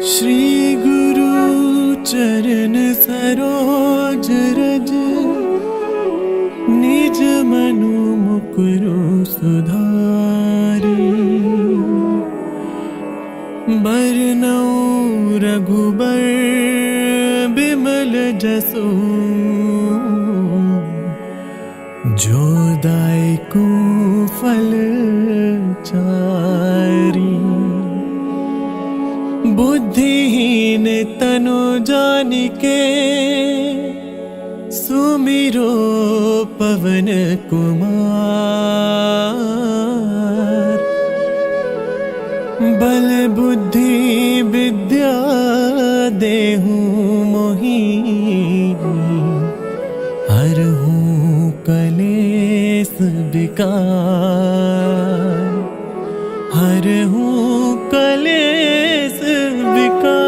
श्री गुरु चरण सरोज रज, निज मनु मुकुरु सुधारी। बरनउँ रघुबर बिमल जसु, जो दायकु फल चारी। बुद्धिहीन तनु जानिके, सुमिरो पवन कुमार। बल बुद्धि विद्या देहु मोहि, हरहु कलेस विकार। हरहु कलेस विकार।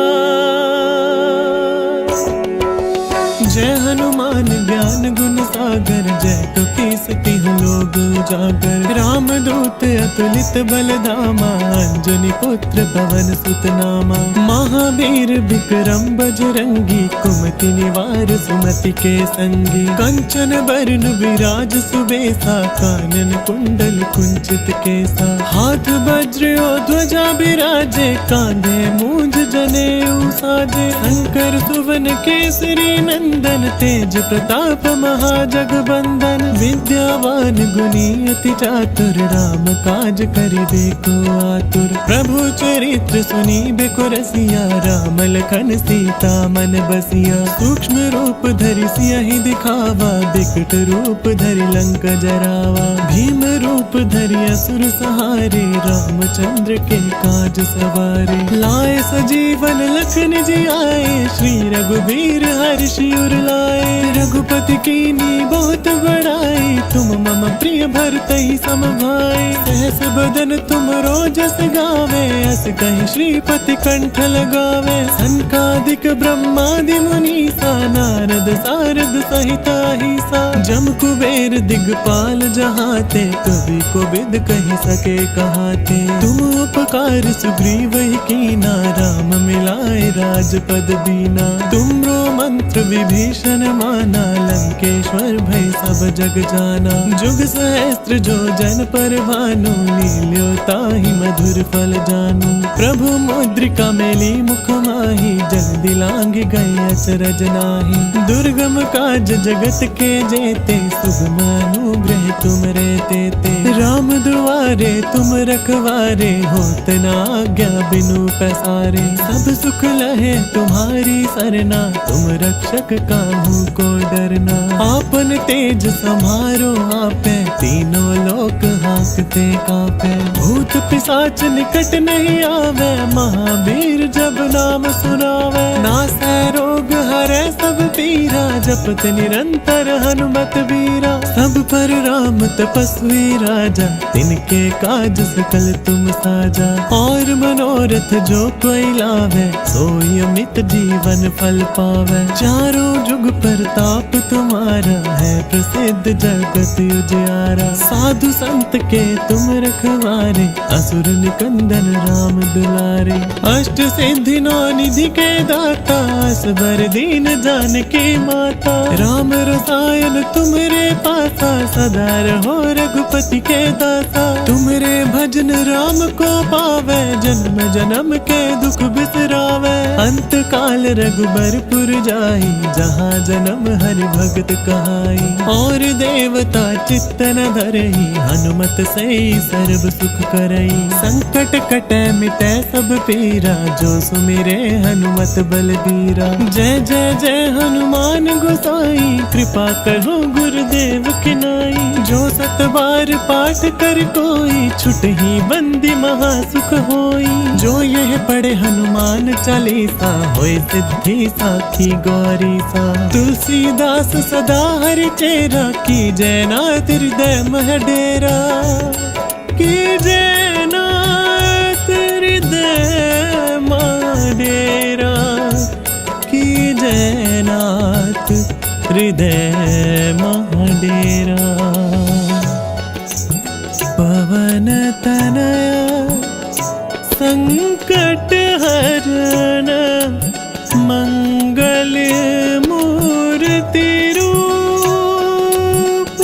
जय हनुमान ज्ञान गुण सागर, जय कपीस तिहुँ लोक उजागर। राम दूत अतुलित बल धामा, अंजनी पुत्र पवन सुत नामा। महावीर विक्रम बजरंगी, कुमति निवार सुमति के संगी। कंचन बरन विराज सुबेसा, कानन कुंडल कुंचित केसा। हाथ वज्र और ध्वजा बिराजे, कांधे मूंज जनेऊ साजे। शंकर सुवन केसरी नंदन, तेज प्रताप महाजगबंदन। विद्यावान गुणी अति चातुर, राम काज करिबेको आतुर। प्रभु चरित्र सुनिबेको रसिया, राम लखन सीता मन बसिया। सूक्ष्म रूप धरि सियहि दिखावा, बिकट रूप धरि लंक जरावा। भीम रूप धरि असुर सहारे, रामचंद्र के काज सवारे। लाए सजीवन लखन जियाए, श्री रघुबीर हर्षि उर लाए। रघुपति कीन्ही बहुत बड़ाई, तुम मम प्रिय भरतहि सम भाई। सहस बदन तुम रोजस गावे, अस कहि श्रीपति कंठ लगावे। सनकादिक ब्रह्मादि मुनीसा, नारद सारद सहित अहिसा। जम कुबेर दिगपाल जहाते, कवि कोविद कहि सके कहाते। तुम उपकार सुग्रीवहि कीना, राम मिलाए राजपद दीना। तुमरो मंत्र विभीषण माना, लंकेश्वर भय सब जग जाना। जुग सहस्त्र जो जन पर भानु, लील्यो ताहि मधुर फल जानू। प्रभु मुद्रिका मेली मुख माहि, जल्दी लांघ गए अचरज नाहि। दुर्गम काज जगत के जेते, सुगम अनुग्रह तुम रे तेते। राम दुआरे तुम रखवारे, होत न आज्ञा बिनु पैसारे। सब सुख लहे तुम्हारी सरना, तुम रक्षक काहू को डरना। आपन तेज समारो आपे, तीनों लोक हांकते कांपे। भूत पिशाच निकट नहीं आवे, महावीर जब नाम सुनावे। नासै रोग हरै सब पीरा, जपत निरंतर हनुमत बीरा। सब पर राम तपस्वी राजा, तिनके काज सकल तुम साजा। और मनोरथ जो कोई लावे, सोई अमित जीवन फल पावे। चारों जुग प्रताप तुम्हारा, है प्रसिद्ध जगत उजियारा। साधु संत के तुम रखवारे, असुर निकंदन राम दुलारे। अष्ट सिद्धि नौ निधि के दाता, असबर दीन जानकी माता। राम रसायन तुमरे पासा, सदा रहो रघुपति के दासा। तुमरे भजन राम को पावे, जन्म जन्म के दुख बिसरावे। अंत काल रघुबरपुर जाई, जहाँ जन्म हरि भगत कहाई। और देवता चित्त न धरई, हनुमत से सर्व सुख करई। संकट कटै मिटै सब पीरा, जो सुमिरे हनुमत बलबीरा। जय जय जय हनुमान गोसाई, कृपा करो गुरुदेव की नाई। जो सत बार पाठ कर कोई, छुटहि बंदी महा सुख होई। जो यह पढ़े हनुमान चालीसा, होय सिद्धि साखी गौरी सा। तुलसीदास सदा हरि चेरा, की जय नाथ हृदय मह डेरा। की जय नाथ हृदय मह डेरा। की जय नाथ हृदय मह डेरा। पवन तनया संकट हरण मंगल मूर्ति रूप,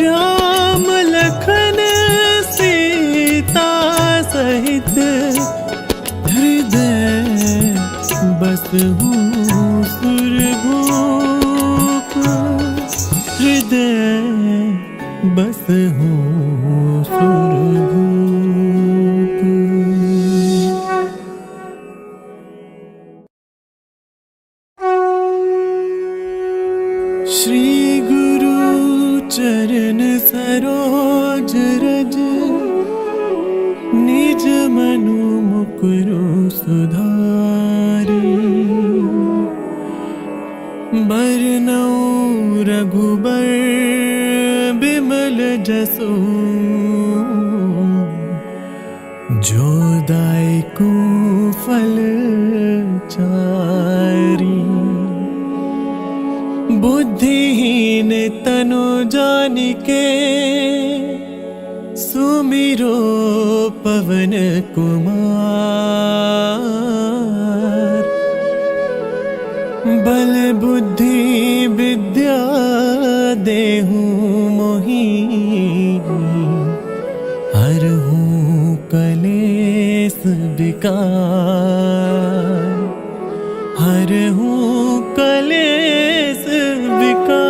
राम लखन सीता सहित हृदय बसहु सुरभूप, हृदय बसहु सुरभूप। श्री गुरु चरण सरोज रज, निज मनु मुकुरु सुधारि, बरनउँ रघुबर बिमल जसु, जो दायकु फल चारि। बुद्धिहीन तनु जानिके, सुमिरो पवन कुमार। बल बुद्धि विद्या देहु मोहि, हरहु कलेस विकार, हरहु कलेस विकार।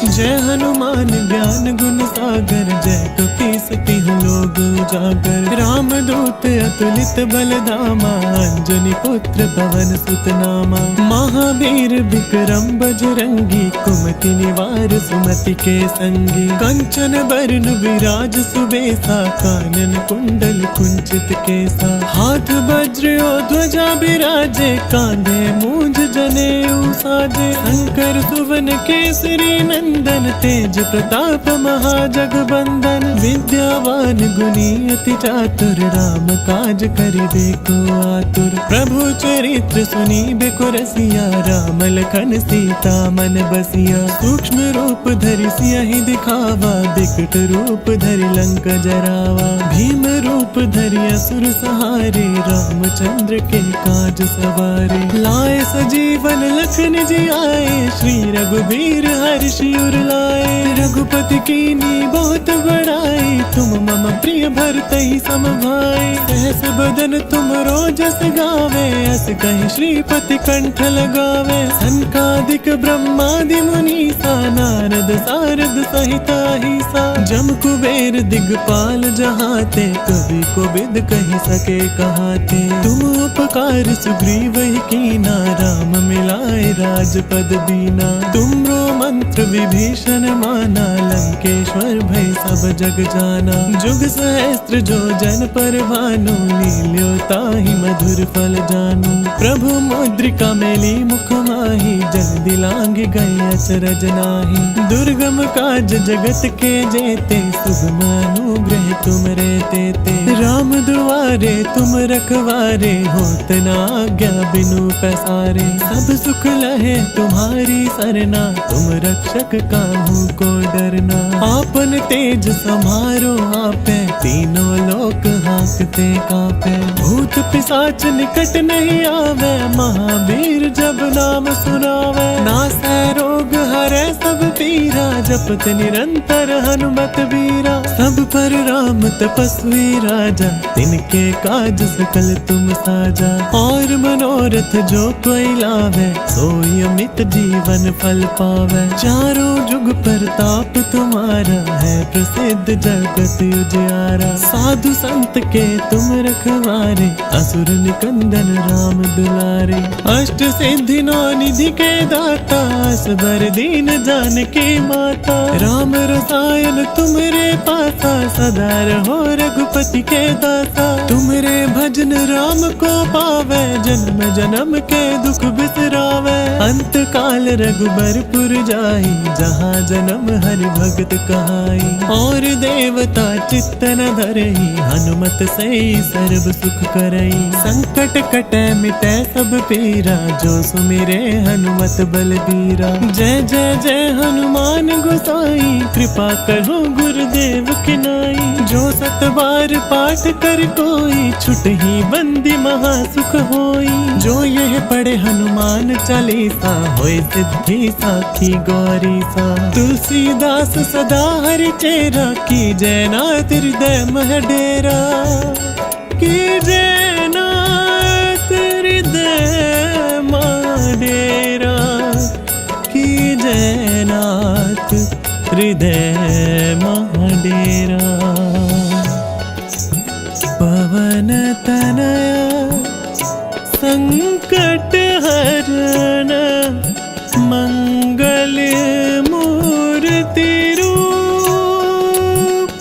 जय हनुमान ज्ञान गुण सागर, जय कपीस तिहुँ लोक उजागर। राम दूत अतुलित बल धामा, अंजनी पुत्र पवन सुत नामा। महावीर विक्रम बजरंगी, कुमति निवार सुमति के संगी। कंचन बरन विराज सुबेसा, कानन कुंडल कुंचित केसा। हाथ वज्र और ध्वजा बिराजे, कांधे मूंज जनेऊ साजे। शंकर सुवन केसरी नंदन, तेज प्रताप महाजगबंदन। विद्यावान गुणी अति चातुर, राम काज करिबे को आतुर। प्रभु चरित्र सुनिबे को रसिया, राम लखन सीता मन बसिया। सूक्ष्म रूप धरि सियहि दिखावा, बिकट रूप धरि लंक जरावा। भीम रूप धरि असुर सहारे, रामचंद्र के काज सवारे। लाए सजीवन लखन जियाए, श्री रघुबीर हर्षि उर लाए। रघुपति कीन्ही बहुत बड़ाई, तुम मम प्रिय भरतहि सम भाई। सहस बदन तुमरो जस गावे, अस कहि श्रीपति कंठ लगावे। सनकादिक ब्रह्मादि मुनीसा, नारद सारद सहित अहिसा। जम कुबेर दिगपाल जहाते, कवि कोविद कहि सके कहाते। तुम उपकार सुग्रीवहि कीना, राम मिलाए राजपद दीना। तुमरो मंत्र विभीषण माना, लंकेश्वर भय सब जग जाना। जुग सहस्त्र जो जन पर भानु, लील्यो ताहि मधुर फल जानू। प्रभु मुद्रिका मेली मुख माहि, जल्दी लांघ गए अचरज नाहि। दुर्गम काज जगत के जेते, शुभ अनुग्रह तुम रे तेते। राम दुआरे तुम रखवारे, होत न आज्ञा बिनु पैसारे। सब सुख लहे तुम्हारी सरना, तुम रक्षक काहू को डरना। आपन तेज समारो आपे, तीनों लोक हांकते कांपे। भूत पिशाच निकट नहीं आवे, महावीर जब नाम सुनावे। नासै रोग हरै सब पीरा, जपत निरंतर हनुमत बीरा। सब पर राम तपस्वी राजा, तिनके काज सकल तुम साजा। और मनोरथ जो कोई लावे, सोई अमित जीवन फल पावे। चारों जुग प्रताप तुम्हारा, है प्रसिद्ध जगत उजियारा। साधु संत के तुम रखवारे, असुर निकंदन राम दुलारे। अष्ट सिद्धि नौ निधि के दाता, असबर दीन जानकी माता। राम रसायन तुमरे पासा, सदा रहो रघुपति के दासा। तुमरे भजन राम को पावे, जन्म जन्म के दुख बिसरावे। अंत काल रघुबरपुर जाई, जहाँ जन्म हरि भगत कहाई। और देवता चित्त न धरई, हनुमत से सर्व सुख करई। संकट कटै मिटै सब पीरा, जो सुमिरे हनुमत बलबीरा। जय जय जय हनुमान गोसाई, कृपा करो गुरुदेव की नाई। हर पाठ कर कोई, छुट ही बंदी महासुख होई। जो यह पढ़े हनुमान चालीसा, होए सिद्धि साखी गौरी सा। तुलसीदास सदा हरि चेरा, की जयनाथ हृदय मह डेरा। की जयनाथ हृदय मह डेरा, की जयनाथ हृदय मह डेरा। पवन तनया संकट हरण, मंगल मूर्ति रूप।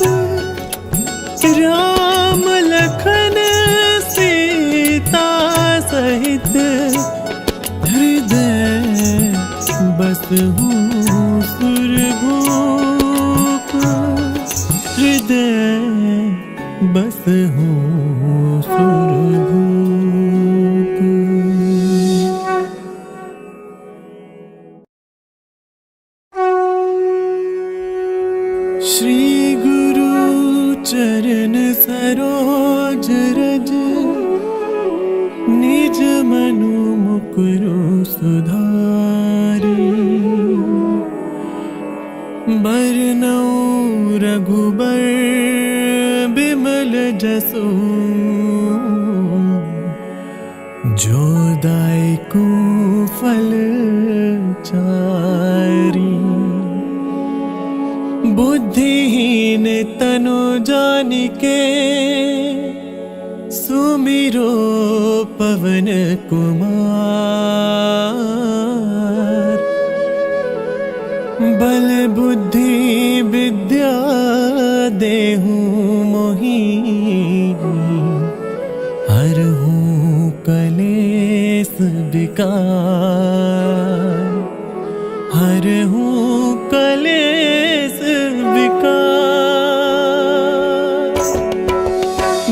राम लखन सीता सहित, हृदय बसहु सुरभूप। हृदय बसहु सुरभूप। श्री गुरु चरण सरोज रज, निज मनु मुकुरु सुधारी। बरनउँ रघुबर बिमल जसु, जो दायकु फल चारी। बुद्धिहीन तनु जानिके, सुमिरो पवन कुमार। बल बुद्धि विद्या देहु मोहि, हरहु कलेस विकार। हरहु कलेस विकार।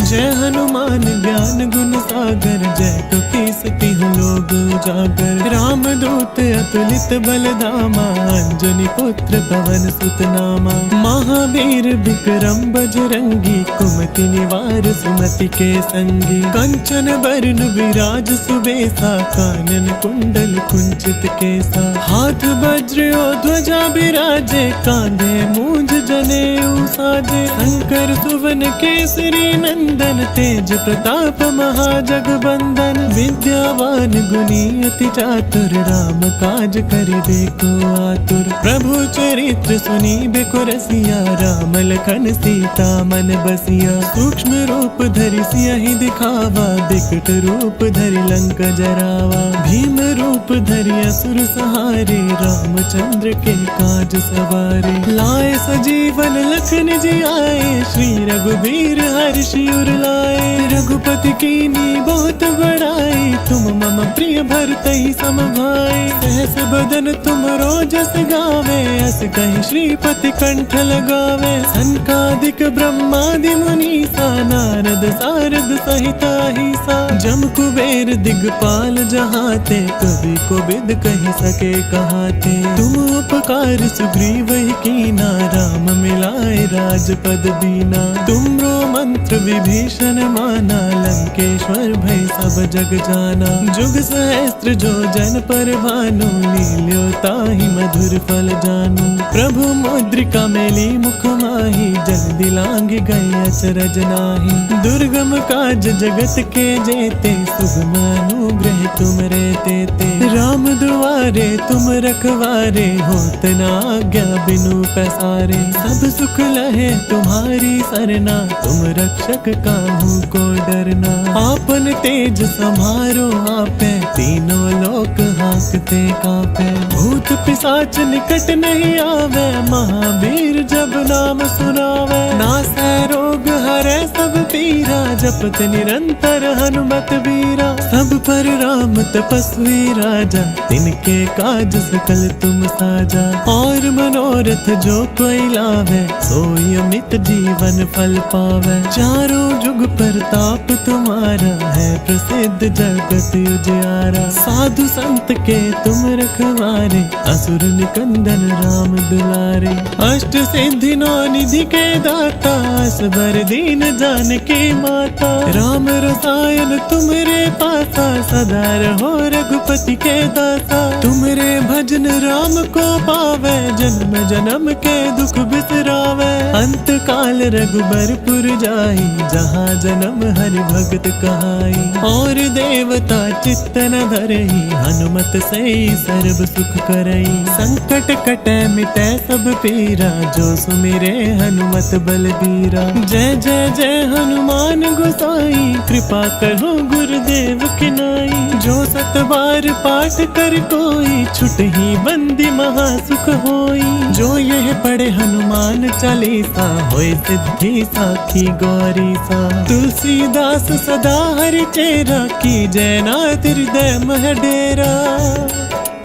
जय हनुमान ज्ञान गुण सागर, जय कपीस तिहुँ लोक उजागर। राम दूत अतुलित बल धामा, अंजनी पुत्र पवन सुत नामा। महावीर विक्रम बजरंगी, कुमति निवार सुमति के संगी। कंचन बरन विराज सुबेसा, कानन कुंडल कुंचित केसा। हाथ वज्र और ध्वजा बिराजे, कांधे मूंज जनेऊ साजे। शंकर सुवन केसरी नंदन, तेज प्रताप महाजगबंदन। विद्यावान गुणी अति चातुर, राम काज करिबे को आतुर। प्रभु चरित्र सुनिबे को रसिया, राम लखन सीता मन बसिया। सूक्ष्म रूप धरि सियहि दिखावा, बिकट रूप धरि लंक जरावा। भीम रूप धरि असुर सहारे, रामचंद्र के काज सवारे। लाए सजीवन लखन जियाए, श्री रघुबीर हर्षि उर लाए। रघुपति कीनी बहुत बड़ाई, तुम मम प्रिय भरतहि सम भाई। सहस बदन तुम रोजस गावे, अस कहि श्रीपति कंठ लगावे। सनकादिक ब्रह्मादि मुनीसा, नारद सारद सहित अहिसा। जम कुबेर दिगपाल जहाते, कवि कोविद कहि सके कहाते। तुम उपकार सुग्रीव कीना, राम मिलाए राजपद दीना। तुमरो मंत्र विभीषण माना, लंकेश्वर भय सब जग जाना। जुग सहस्त्र जो जन पर भानु, लील्यो ताहि मधुर फल जानू। प्रभु मुद्रिका मेली मुख माहि, जल दिलांग गए अचरज नाहि। दुर्गम काज जगत के जेते, सुगम अनुग्रह तुम रे तेते। राम दुआरे तुम रखवारे, होत न आज्ञा बिनु पैसारे। सब सुख लहे तुम्हारी सरना, तुम रक्षक काहू को डरना। आपन तेज समारो आपे, तीनों लोक हांकते कांपे। भूत पिशाच निकट नहीं आवे, महावीर जब नाम सुनावे। नासै रोग हरै सब पीरा, जपत निरंतर हनुमत बीरा। सब पर राम तपस्वी राजा, तिनके काज सकल तुम साजा। और मनोरथ जो कोई लावे, सोई अमित जीवन फल पावे। चारों जुग प्रताप तुम्हारा, है प्रसिद्ध जगत उजियारा। साधु संत के तुम रखवारे, असुर निकंदन राम दुलारे। अष्ट सिद्धि नौ निधि के दाता, असबर दीन जानकी माता। राम रसायन तुमरे पासा, सदा रहो रघुपति के दासा। तुमरे भजन राम को पावे, जन्म जन्म के दुख बिसरावे। अंत काल रघुबरपुर जाई, जहाँ जन्म हरि भगत कहाई। और देवता चित्त न धरई, हनुमत से सर्व सुख करई। संकट कटे मिटे सब पीरा, जो सुमिरे हनुमत बलबीरा। जय जय जय हनुमान गोसाई, कृपा करो गुरुदेव की नाई। जो सत बार पाठ कर कोई, छुट ही बंदी महासुख होई। जो यह पढ़े हनुमान चालीसा, होए सिद्धि साखी गौरी सा। तुलसीदास सदा हरि चेरा, की जय नाथ हृदय मह डेरा।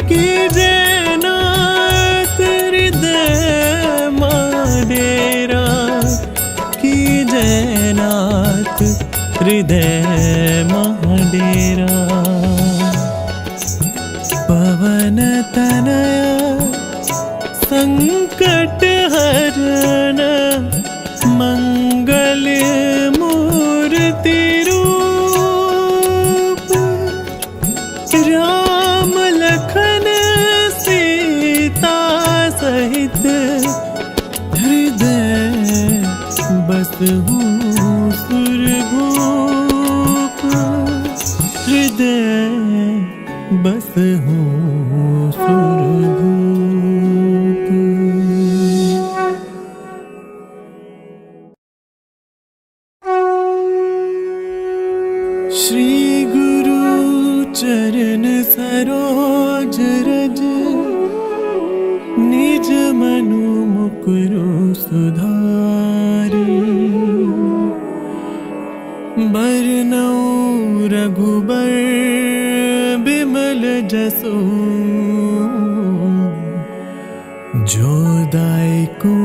की जय नाथ हृदय मह डेरा। की जय नाथ हृदय मह डेरा। पवन तनया संकट हरण, मंगल मूर्ति रूप। राम लखन सीता सहित, हृदय बसहु सुरभूप। हृदय बसहु सुरभूप। श्री गुरु चरण सरोज रज, निज मनु मुकुरु सुधारी। बरनउँ रघुबर बिमल जसु, जो दायकु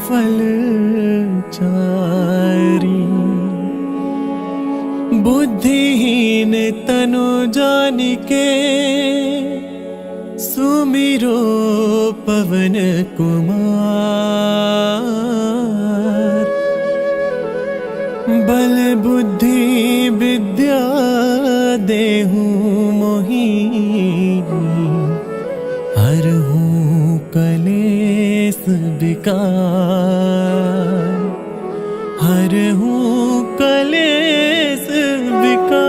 फल चारी। बुद्धिहीन तनु जानिके, सुमिरो पवन कुमार। बल बुद्धि विद्या देहु मोहि, हरहु कलेस विकार। हरहु कलेस विकार।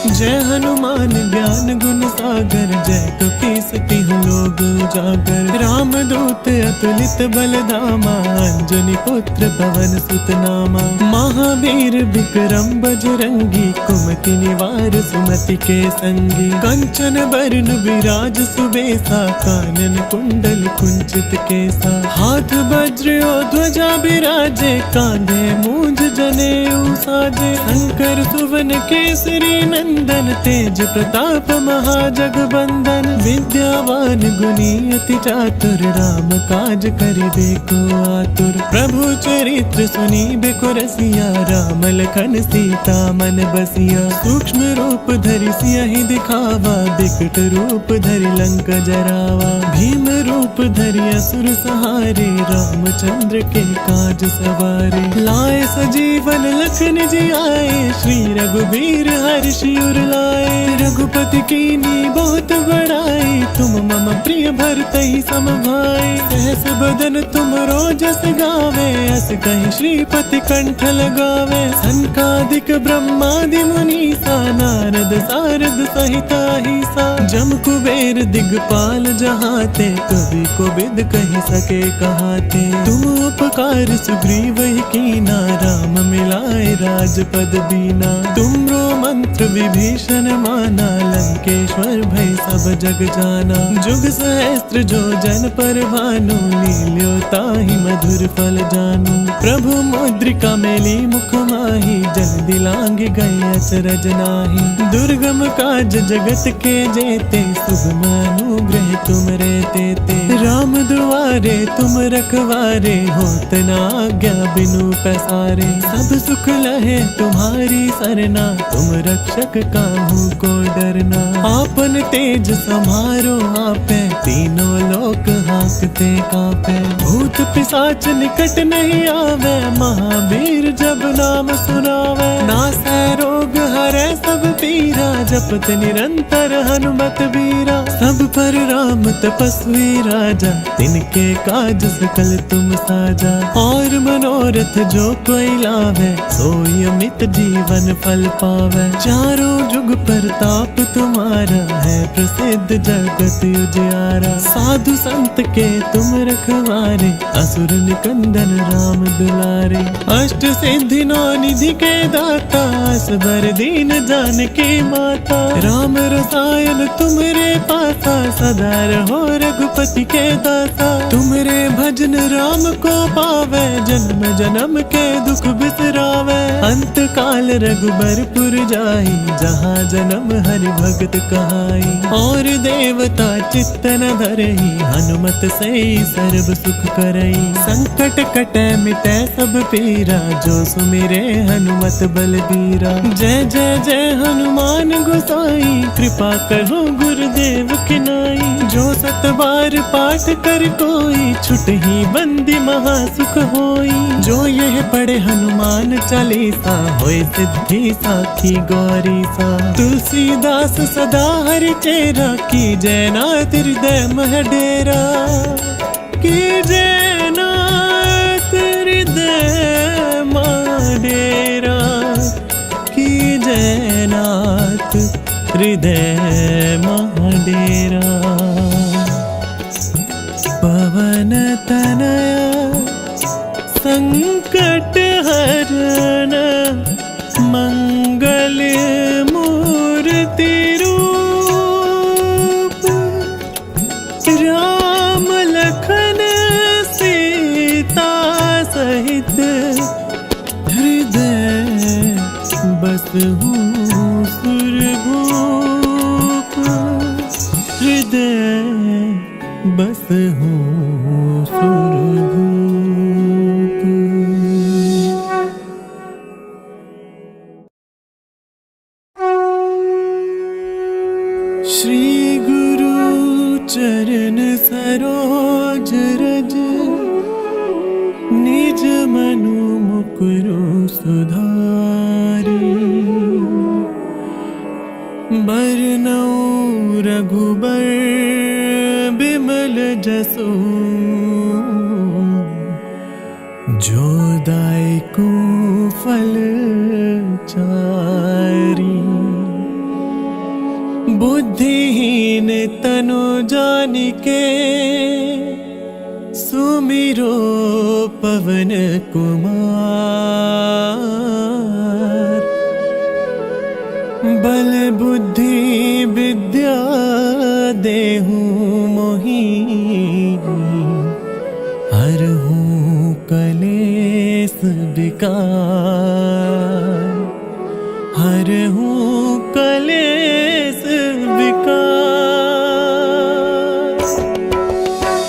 जय हनुमान ज्ञान गुण सागर, जय कपीस तिहु लोक उजागर। राम दूत अतुलित बल धामा, अंजनी पुत्र पवन सुत नामा। महावीर विक्रम बजरंगी, कुमति निवार सुमति के संगी। कंचन बरन विराज सुबेसा, कानन कुंडल कुंचित केसा। हाथ वज्र और ध्वजा बिराजे, कांधे मूंज जनेऊ साजे। शंकर सुवन केसरी नंदन, तेज प्रताप महाजगबंदन। विद्यावान गुणी अति चातुर, राम काज करिबे को आतुर। प्रभु चरित्र सुनिबे को रसिया, राम लखन सीता मन बसिया। सूक्ष्म रूप धरि सियहि दिखावा, बिकट रूप धरि लंक जरावा। भीम रूप धरि असुर सहारे, रामचंद्र के काज सवारे। लाए सजीवन लखन जियाए, श्री रघुबीर हर्षि उर लाए। रघुपति कीन्ही बहुत बड़ाई, तुम मम प्रिय भरतहि सम भाई। सहस बदन तुम रोजस गावे, अस कहि श्रीपति कंठ लगावे। सनकादिक ब्रह्मादि मुनीसा, नारद सारद सहिता हिसा। जम कुबेर दिगपाल जहाते, कवि कोविद कहि सके कहाते। तुम उपकार सुग्रीव ही कीना, राम मिलाए राजपद दीना। तुमरो मंत्र विभीषण माना, लंकेश्वर भय सब जग जाना। जुग सहस्त्र जो जन पर भानु, लील्यो ताहि मधुर फल जानू। प्रभु मुद्रिका मेली मुख माही, जन दिलांग गए अचरज नाही। दुर्गम काज जगत के जेते, शुभ अनुग्रह तुम रहते ते। राम दुआरे तुम रखवारे, होत न आज्ञा बिनु पसारे। सब सुख लहे तुम्हारी सरना, तुम रक्षक काहू को डरना। आपन तेज समारो आपे, तीनों लोक हाँकते कांपे। भूत पिशाच निकट नहीं आवे, महावीर जब नाम सुनावे। नासै रोग हरै सब पीरा, जपत निरंतर हनुमत वीरा। सब पर राम तपस्वी राजा, तिनके काज सकल तुम साजा। और मनोरथ जो कोई लावे, सोई अमित जीवन फल पावे। चारों जुग प्रताप तुम्हारा, है प्रसिद्ध जगत उजियारा। साधु संत के तुम रखवारे, असुर निकंदन राम दुलारे। अष्ट सिद्धि नौ निधि के दाता, असबर दीन जानकी माता। राम रसायन तुमरे पासा, सदा रहो रघुपति के दासा। तुमरे भजन राम को पावे, जन्म जन्म के दुख बिसरावे। अंत काल रघुबरपुर जाई, जहाँ जन्म हरि भगत कहाई। और देवता चित्त न धरई, हनुमत से सर्व सुख करई। संकट कटे मिटे सब पीरा, जो सुमिरे हनुमत बलबीरा। जय जय जय हनुमान गोसाई, कृपा करो गुरुदेव की नाई। जो सत बार पाठ कर कोई, छुटहि बंदी महा सुख होई। जो यह पढ़े हनुमान चालीसा, होय सिद्धि साखी गौरी सा। तुलसीदास सदा हरि चेरा, की जय नाथ हृदय मह डेरा। की जय नाथ हृदय मह डेरा। की जय नाथ हृदय मह डेरा। पवन तनया संकट हरण, मंगल मूर्ति रूप। राम लखन सीता सहित, हृदय बसहु सुरभूप। हृदय बसहु सुरभूप। श्री गुरु चरण सरोज रज, निज मनु मुकुरु सुधारी। बरनउँ रघुबर बिमल जसु, जो दायकु फल चारी। बुद्धिहीन तनु जानिके, सुमिरो पवन कुमार। बल बुद्धि विद्या देहु मोहि, हरहु कलेस विकार। हरहु कलेस विकार।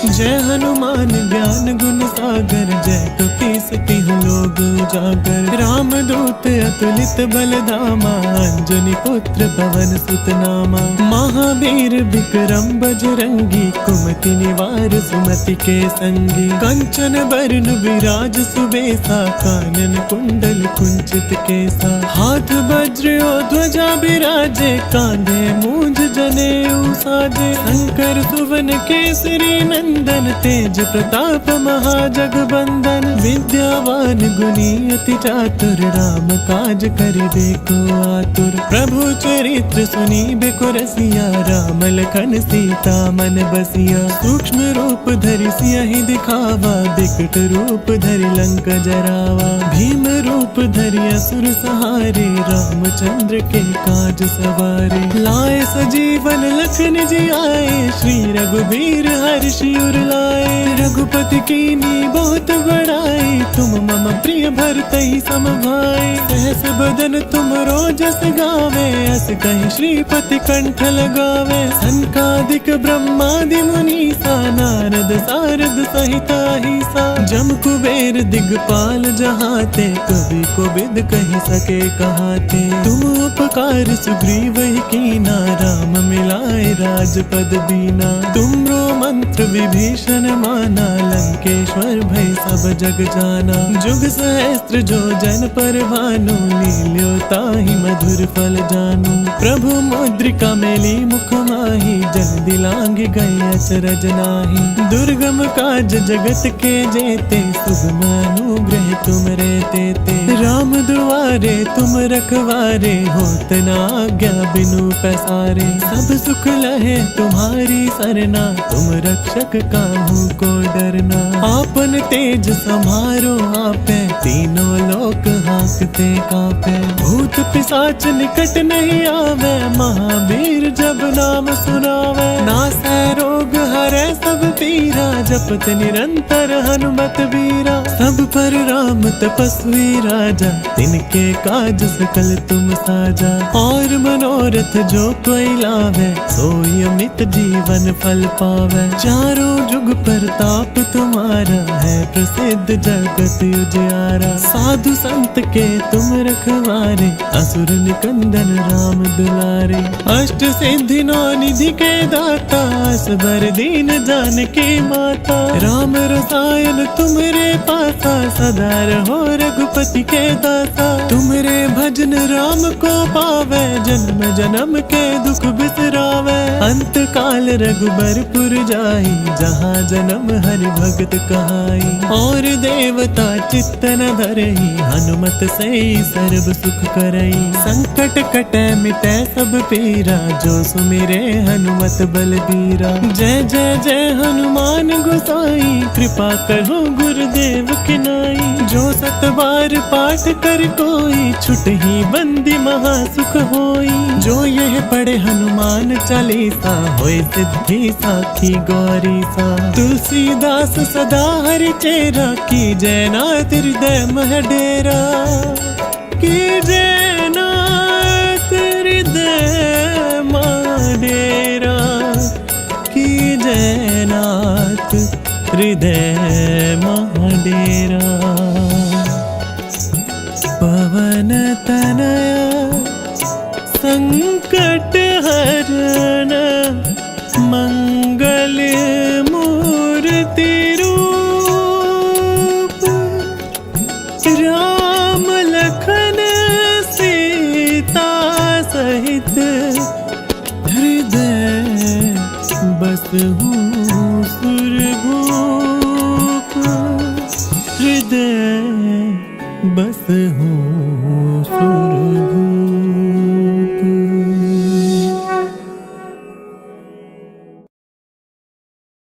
जय हनुमान ज्ञान गुण सागर, जय कपीस तिहु लोक उजागर। राम दूत अतुलित बल धामा, अंजनी पुत्र पवन सुत नामा। महावीर विक्रम बजरंगी, कुमति निवार सुमति के संगी। कंचन बरन विराज सुबेसा, कानन कुंडल कुंचित केसा। हाथ वज्र और ध्वजा बिराजे, कांधे मूंज जनेऊ साजे। शंकर सुवन केसरी नंदन, तेज प्रताप महा जगबंदन, विद्यावान गुणी अति चातुर, राम काज करि देखो आतुर। प्रभु चरित्र सुनी बेको रसिया, राम लखन सीता मन बसिया। सूक्ष्म रूप धरि सियहि दिखावा, बिकट रूप धरि लंक जरावा। भीम रूप धरि असुर सहारे, रामचंद्र के काज सवारे। लाए सजीवन लखन जी आए, श्री रघुबीर हर्षि उर लाए। रघुपति कीनी बहुत बड़ाई, तुम मम प्रिय भरतहि सम भाई। सहस बदन तुम रोजस गावे, अस कहि श्रीपति कंठ लगावे। सनकादिक ब्रह्मादि मुनीसा, नारद सारद सहित अहिसा। जम कुबेर दिगपाल जहाते, कवि कोविद कहि सके कहाते। तुम उपकार सुग्रीव ही कीना, राम मिलाए राजपद दीना। तुमरो मंत्र विभीषण माना, लंकेश्वर भय सब जग जाना। जुग सहस्त्र जो जन पर भानु, लील्यो ताहि मधुर फल जानू। प्रभु मुद्रिका मेली मुख माही, जल्दी लांग गए अचरज नाही। दुर्गम काज जगत के जेते, सुगम अनुग्रह तुम रे तेते। राम दुआरे तुम रखवारे, होत न आज्ञा बिनु पैसारे। सब सुख लहे तुम्हारी सरना, तुम रक्षक काहू को डरना। आपन तेज समारो आपे, तीनों लोक हांकते कांपे। भूत पिशाच निकट नहीं आवे, महावीर जब नाम सुनावे। नासै रोग हरै सब पीरा, जपत निरंतर हनुमत बीरा। सब पर राम तपस्वी राजा, तिनके काज सकल तुम साजा। और मनोरथ जो कोई लावे, सोई अमित जीवन फल पावे। चारों जुग प्रताप तुम्हारा, है प्रसिद्ध जगत उजियारा। साधु संत के तुम रखवारे, असुर निकंदन राम दुलारे। अष्ट सिद्धि नौ निधि के दाता, असबर दीन जानकी माता। राम रसायन तुमरे पासा, सदा रहो रघुपति के दासा। तुमरे भजन राम को पावे, जन्म जन्म के दुख बिसरावे। अंत काल रघुबरपुर जाई, जहाँ जन्म हरि भगत कहाई। और देवता चित्त न धरई, हनुमत से सर्व सुख करई। संकट कटै मिटै सब पीरा, जो सुमिरे हनुमत बलबीरा। जय जय जय हनुमान गोसाई, कृपा करो गुरुदेव की नाई। जो सत बार पाठ कर कोई, छुटहि बंदी महा सुख होई। जो यह पढ़े हनुमान चालीसा, होय सिद्धि साखी गौरी सा। तुलसीदास सदा हरि चेरा, की जय नाथ हृदय मह डेरा। की जय नाथ हृदय मह डेरा। की जय नाथ हृदय मह डेरा। पवन तनया संकट हरण, मंगल मूर्ति रूप। राम लखन सीता सहित, हृदय बसहु सुरभूप। हृदय बसहु